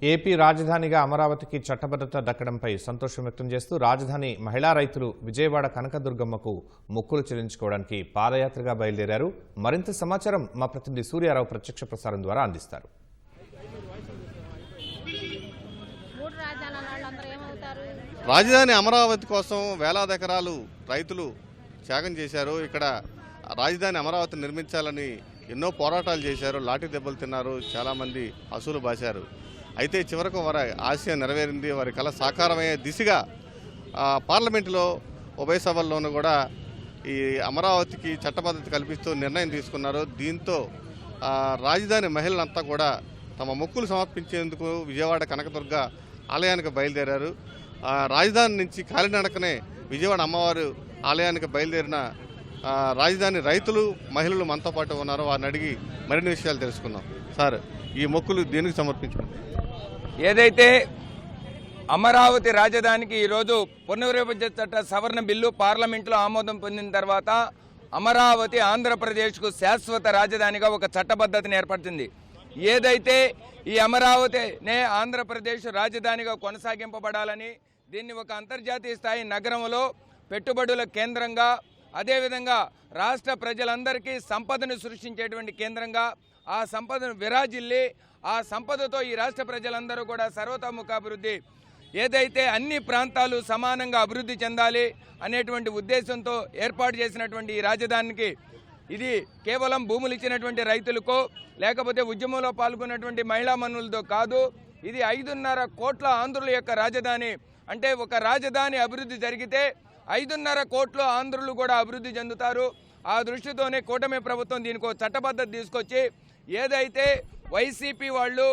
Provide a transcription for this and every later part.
AP రాజధానిగా అమరావతికి చట్టబద్ధత దక్కడంపై సంతోషం వ్యక్తం చేస్తూ రాజధాని మహిళా రైతులు విజయవాడ కనకదుర్గమ్మకు మొక్కులు చెల్లించుకోవడానికి పాదయాత్రగా బయలుదేరారు. మరింత సమాచారం మా ప్రతినిధి సూర్యారావు ప్రత్యక్ష ప్రసారం ద్వారా అందిస్తారు. రాజధాని అమరావతి కోసం వేలాది ఎకరాలు రైతులు త్యాగం చేశారు. ఇక్కడ రాజధాని అమరావతి నిర్మించాలని ఎన్నో పోరాటాలు చేశారు, లాఠీ దెబ్బలు తిన్నారు, చాలామంది అసూలు బాశారు. అయితే చివరకు వారి ఆశయం నెరవేరింది. వారి కళ సాకారమయ్యే దిశగా పార్లమెంటులో ఉభయ సభల్లోనూ కూడా ఈ అమరావతికి చట్టబద్ధత కల్పిస్తూ నిర్ణయం తీసుకున్నారు. దీంతో రాజధాని మహిళలంతా కూడా తమ మొక్కులు సమర్పించేందుకు విజయవాడ కనకదుర్గ ఆలయానికి బయలుదేరారు. రాజధాని నుంచి కాలినడకనే విజయవాడ అమ్మవారు ఆలయానికి బయలుదేరిన రాజధాని రైతులు మహిళలు మనతో పాటు ఉన్నారు. వారిని అడిగి మరిన్ని విషయాలు తెలుసుకుందాం. సార్, ఈ మొక్కులు దేనికి సమర్పించుకున్నారు? ఏదైతే అమరావతి రాజధానికి ఈరోజు పునర్విభజన చట్ట సవరణ బిల్లు పార్లమెంట్లో ఆమోదం పొందిన తర్వాత అమరావతి ఆంధ్రప్రదేశ్కు శాశ్వత రాజధానిగా ఒక చట్టబద్ధతను ఏర్పడుతుంది. ఏదైతే ఈ అమరావతినే ఆంధ్రప్రదేశ్ రాజధానిగా కొనసాగింపబడాలని, దీన్ని ఒక అంతర్జాతీయ స్థాయి నగరంలో పెట్టుబడుల కేంద్రంగా, అదేవిధంగా రాష్ట్ర ప్రజలందరికీ సంపదను సృష్టించేటువంటి కేంద్రంగా, ఆ సంపదను విరాజిల్లి ఆ సంపదతో ఈ రాష్ట్ర ప్రజలందరూ కూడా సర్వతోముఖాభివృద్ధి, ఏదైతే అన్ని ప్రాంతాలు సమానంగా అభివృద్ధి చెందాలి అనేటువంటి ఉద్దేశంతో ఏర్పాటు చేసినటువంటి ఈ రాజధానికి ఇది కేవలం భూములు ఇచ్చినటువంటి రైతులకో లేకపోతే ఉద్యమంలో పాల్గొన్నటువంటి మహిళా మనులతో కాదు. ఇది 5.5 కోట్ల ఆంధ్రుల యొక్క రాజధాని. అంటే ఒక రాజధాని అభివృద్ధి జరిగితే 5.5 కోట్ల ఆంధ్రులు కూడా అభివృద్ధి చెందుతారు. ఆ దృష్టితోనే కూటమి ప్రభుత్వం దీనికి చట్టబద్ధత తీసుకొచ్చి ఏదైతే వైసీపీ వాళ్ళు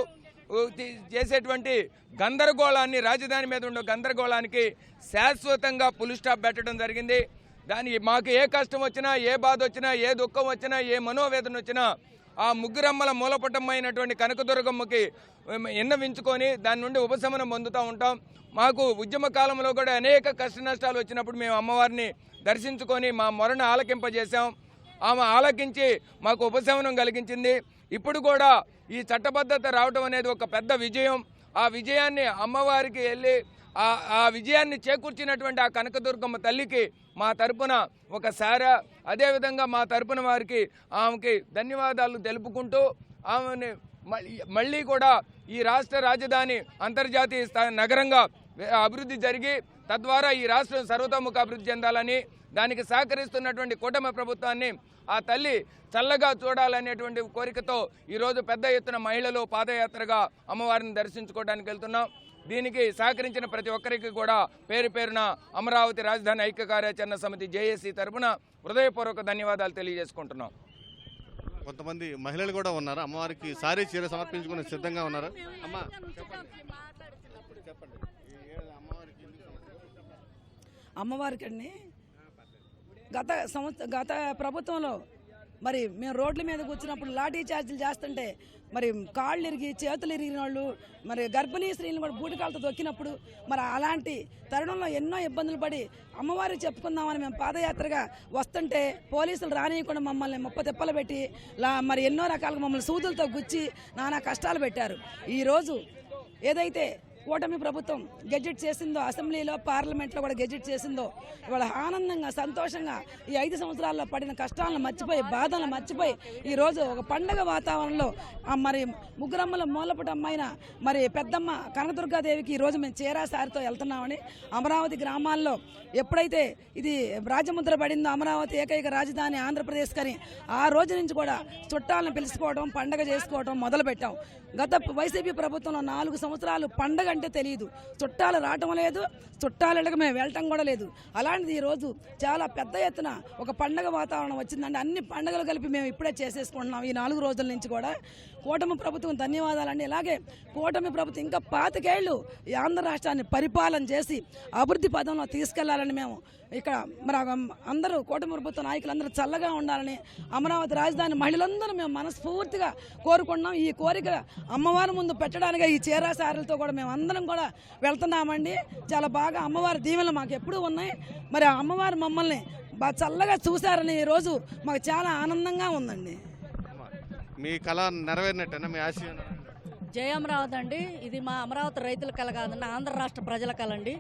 చేసేటువంటి గందరగోళాన్ని, రాజధాని మీద ఉన్న గందరగోళానికి శాశ్వతంగా ఫుల్ స్టాప్ పెట్టడం జరిగింది. దానికి మాకు ఏ కష్టం వచ్చినా, ఏ బాధ వచ్చినా, ఏ దుఃఖం వచ్చినా, ఏ మనోవేదన వచ్చినా ఆ ముగ్గురమ్మల మూలపటమైనటువంటి కనకదుర్గమ్మకి విన్నవించుకొని దాని నుండి ఉపశమనం పొందుతూ ఉంటాం. మాకు ఉద్యమ కాలంలో కూడా అనేక కష్ట నష్టాలు వచ్చినప్పుడు మేము అమ్మవారిని దర్శించుకొని మా మొరను ఆలకింపజేశాం. ఆమె ఆలకించి మాకు ఉపశమనం కలిగించింది. ఇప్పుడు కూడా ఈ చట్టబద్ధత రావడం అనేది ఒక పెద్ద విజయం. ఆ విజయాన్ని అమ్మవారికి వెళ్ళి ఆ విజయాన్ని చేకూర్చినటువంటి ఆ కనకదుర్గమ్మ తల్లికి మా తరపున ఒకసారి, అదేవిధంగా మా తరపున వారికి ఆమెకి ధన్యవాదాలు తెలుపుకుంటూ ఆమెని మళ్ళీ కూడా ఈ రాష్ట్ర రాజధాని అంతర్జాతీయ నగరంగా అభివృద్ధి జరిగి తద్వారా ఈ రాష్ట్రం సర్వతోముఖ అభివృద్ధి చెందాలని, దానికి సహకరిస్తున్నటువంటి కూటమి ప్రభుత్వాన్ని ఆ తల్లి చల్లగా చూడాలనేటువంటి కోరికతో ఈరోజు పెద్ద ఎత్తున మహిళలు పాదయాత్రగా అమ్మవారిని దర్శించుకోవడానికి వెళ్తున్నాం. దీనికి సహకరించిన ప్రతి ఒక్కరికి కూడా పేరు పేరున అమరావతి రాజధాని ఐక్య కార్యాచరణ సమితి జేఏసీ తరఫున హృదయపూర్వక ధన్యవాదాలు తెలియజేసుకుంటున్నాం. కొంతమంది మహిళలు కూడా ఉన్నారు. అమ్మవారికి సారీ చీర సమర్పించుకుని సిద్ధంగా ఉన్నారు. అమ్మవారికి అండి గత ప్రభుత్వంలో మరి మేము రోడ్ల మీద కూర్చున్నప్పుడు లాఠీ చార్జీలు చేస్తుంటే మరి కాళ్ళు ఇరిగి చేతులు ఇరిగిన వాళ్ళు, మరి గర్భిణీ స్త్రీలను కూడా బూటికాలతో తొక్కినప్పుడు మరి అలాంటి తరుణంలో ఎన్నో ఇబ్బందులు పడి అమ్మవారికి చెప్పుకుందామని మేము పాదయాత్రగా వస్తుంటే పోలీసులు రానియకుండా మమ్మల్ని ముప్పతిప్పలు పెట్టి మరి ఎన్నో రకాలుగా మమ్మల్ని సూదులతో గుచ్చి నానా కష్టాలు పెట్టారు. ఈరోజు ఏదైతే కూటమి ప్రభుత్వం గెజెట్ చేసిందో, అసెంబ్లీలో పార్లమెంట్లో కూడా గెజెట్ చేసిందో, ఇవాళ ఆనందంగా సంతోషంగా ఈ 5 సంవత్సరాల్లో పడిన కష్టాలను మర్చిపోయి, బాధలను మర్చిపోయి ఈరోజు ఒక పండగ వాతావరణంలో మరి ముగ్గురమ్మల మూలపటమ్మైన మరి పెద్దమ్మ కనకదుర్గాదేవికి ఈరోజు మేము చీరా సారితో వెళ్తున్నామని, అమరావతి గ్రామాల్లో ఎప్పుడైతే ఇది రాజముద్ర పడిందో అమరావతి ఏకైక రాజధాని ఆంధ్రప్రదేశ్ కానీ ఆ రోజు నుంచి కూడా చుట్టాలను పిలుచుకోవడం, పండగ చేసుకోవడం మొదలుపెట్టాం. గత వైసీపీ ప్రభుత్వంలో 4 సంవత్సరాలు పండగ అంటే తెలియదు, చుట్టాలు రావటం లేదు, చుట్టాలకు మేము వెళ్ళటం కూడా లేదు. అలాంటిది ఈరోజు చాలా పెద్ద ఎత్తున ఒక పండగ వాతావరణం వచ్చిందండి. అన్ని పండుగలు కలిపి మేము ఇప్పుడే చేసేసుకుంటున్నాం. ఈ 4 రోజుల నుంచి కూడా కూటమి ప్రభుత్వం ధన్యవాదాలండి. ఇలాగే కూటమి ప్రభుత్వం ఇంకా 25 ఏళ్ళు ఈ ఆంధ్ర రాష్ట్రాన్ని పరిపాలన చేసి అభివృద్ధి పదంలో తీసుకెళ్లాలని మేము ఇక్కడ మరి అందరూ కూటమి ప్రభుత్వ నాయకులందరూ చల్లగా ఉండాలని అమరావతి రాజధాని మహిళలందరూ మేము మనస్ఫూర్తిగా కోరుకున్నాం. ఈ కోరిక అమ్మవారి ముందు పెట్టడానికి ఈ చీరా సారీలతో కూడా మేము అందరం కూడా వెళ్తున్నామండి. చాలా బాగా అమ్మవారి దీవెనలు మాకు ఎప్పుడూ ఉన్నాయి. మరి ఆ అమ్మవారు మమ్మల్ని బాగా చల్లగా చూశారని ఈరోజు మాకు చాలా ఆనందంగా ఉందండి. మీ కళ నెరవేరినట్టేనా? మీ ఆశయం జై అమరావతి అండి. ఇది మా అమరావతి రైతుల కల కాదండి, ఆంధ్ర రాష్ట్ర ప్రజల కలండి.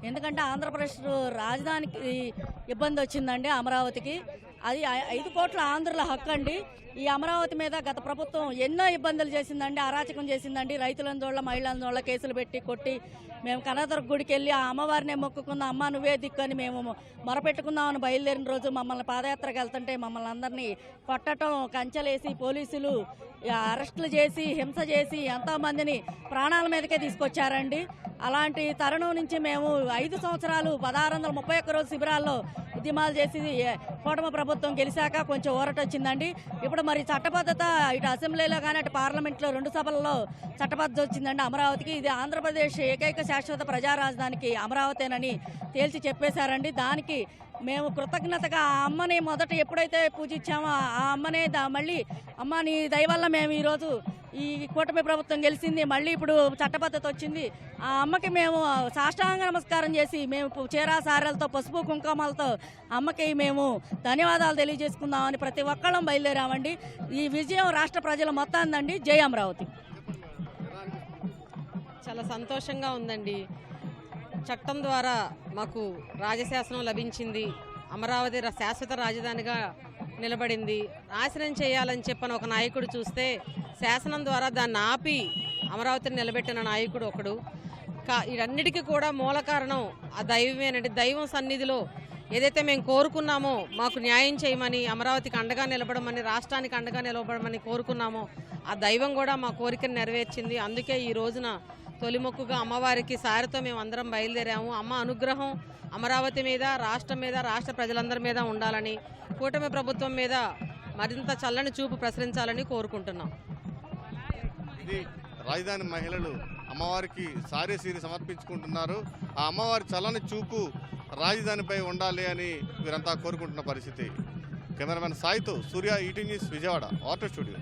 ఎందుకంటే ఆంధ్రప్రదేశ్ రాజధానికి ఇబ్బంది వచ్చిందండి అమరావతికి. అది 5 కోట్ల ఆంధ్రుల హక్కు అండి. ఈ అమరావతి మీద గత ప్రభుత్వం ఎన్నో ఇబ్బందులు చేసిందండి, అరాచకం చేసిందండి. రైతులందోళ్ళ మహిళలందోళ్ళ కేసులు పెట్టి కొట్టి మేము కనకదుర్గ గుడికి వెళ్ళి ఆ అమ్మవారినే మొక్కుకున్న అమ్మ నువ్వే దిక్కని మేము మొరపెట్టుకుందామని బయలుదేరిన రోజు మమ్మల్ని పాదయాత్రకు వెళ్తుంటే మమ్మల్ని అందరినీ కొట్టడం, కంచెలేసి పోలీసులు అరెస్టులు చేసి హింస చేసి ఎంతోమందిని ప్రాణాల మీదకే తీసుకొచ్చారండి. అలాంటి తరుణం నుంచి మేము 5 సంవత్సరాలు 1631 రోజు శిబిరాల్లో ఉద్యమాలు చేసి కూటమి ప్రభుత్వం గెలిచాక కొంచెం ఊరట వచ్చిందండి. ఇప్పుడు మరి చట్టబద్ధత ఇటు అసెంబ్లీలో కానీ అటు పార్లమెంట్లో 2 సభల్లో చట్టబద్ధత వచ్చిందండి అమరావతికి. ఇది ఆంధ్రప్రదేశ్ ఏకైక శాశ్వత ప్రజా రాజధానికి అమరావతేనని తేల్చి చెప్పేశారండి. దానికి మేము కృతజ్ఞతగా ఆ అమ్మని మొదట ఎప్పుడైతే పూజించామో ఆ అమ్మనే మళ్ళీ అమ్మ నీ దయ వల్ల మేము ఈరోజు ఈ కూటమి ప్రభుత్వం గెలిచింది, మళ్ళీ ఇప్పుడు చట్టబద్ధత వచ్చింది. ఆ అమ్మకి మేము సాష్టాంగ నమస్కారం చేసి మేము చీరా సారెలతో పసుపు కుంకుమలతో అమ్మకి మేము ధన్యవాదాలు తెలియజేసుకుందామని ప్రతి ఒక్కళ్ళం బయలుదేరామండి. ఈ విజయం రాష్ట్ర ప్రజల మొత్తాందండి. జై అమరావతి. చాలా సంతోషంగా ఉందండి. చట్టం ద్వారా మాకు రాజశాసనం లభించింది. అమరావతి శాశ్వత రాజధానిగా నిలబడింది. నాశనం చేయాలని చెప్పని ఒక నాయకుడు చూస్తే శాసనం ద్వారా దాన్ని ఆపి అమరావతిని నిలబెట్టిన నాయకుడు ఒకడు. వీటన్నిటికీ కూడా మూల కారణం ఆ దైవమేనండి. దైవం సన్నిధిలో ఏదైతే మేము కోరుకున్నామో మాకు న్యాయం చేయమని, అమరావతికి అండగా నిలబడమని, రాష్ట్రానికి అండగా నిలబడమని కోరుకున్నామో ఆ దైవం కూడా మా కోరికను నెరవేర్చింది. అందుకే ఈ రోజున తొలి మొక్కుగా అమ్మవారికి సారితో మేము అందరం బయలుదేరాము. అమ్మ అనుగ్రహం అమరావతి మీద, రాష్ట్రం మీద, రాష్ట్ర ప్రజలందరి మీద ఉండాలని, కూటమి ప్రభుత్వం మీద మరింత చల్లని చూపు ప్రసరించాలని కోరుకుంటున్నాం. ఇది రాజధాని మహిళలు అమ్మవారికి సారీ సీరి సమర్పించుకుంటున్నారు. ఆ అమ్మవారి చల్లని చూపు రాజధానిపై ఉండాలి అని వీరంతా కోరుకుంటున్న పరిస్థితి. కెమెరామెన్ సాయితో Surya, ET news, Vijayawada, auto studio.